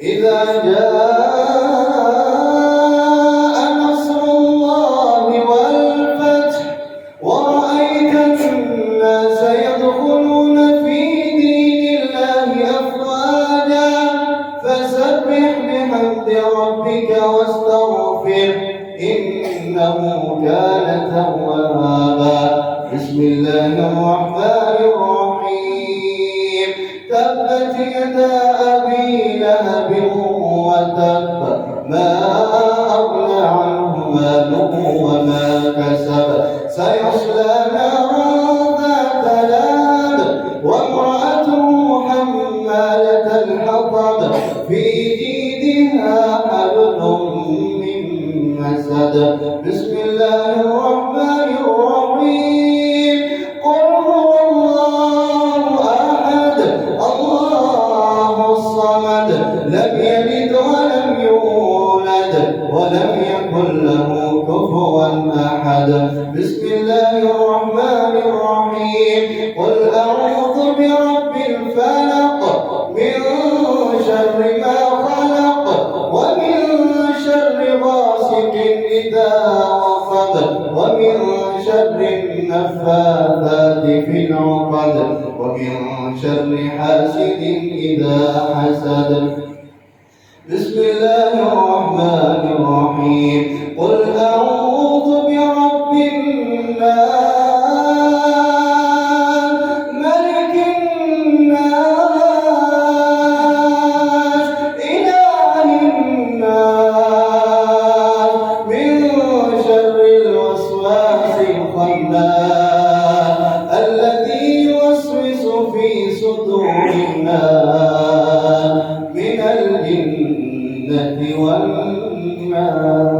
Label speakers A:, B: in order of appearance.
A: إذا جاء نصر الله والفتح ورأيت الناس يدخلون في دين الله أفواجا فسبح بحمد ربك واستغفره إنه كان توابا. بسم الله الرحمن الرحيم. تبت يدا أبي لهب وتب ما أغنى عنه ماله وما كسب سيصلى نارا ذات لهب وامرأته حمالة الحطب في جيدها حبل من مسد. بسم الله الرحمن الرحيم. قل هو الله أحد الله الصمد لم يلد ولم يولد ولم يكن له كفوا أحد. بسم الله الرحمن الرحيم. قل أعوذ برب الفلق من شر ما خلق ومن شر غاسق إذا وقب ومن شر النفاثات في العقد ومن شر حاسد إذا حسد. بسم الله الرحمن الرحيم. قل أعوذ برب الناس ملك الناس إله الناس من شر الوسواس الخناس الذي يوسوس في صدور الناس من الجنة والناس.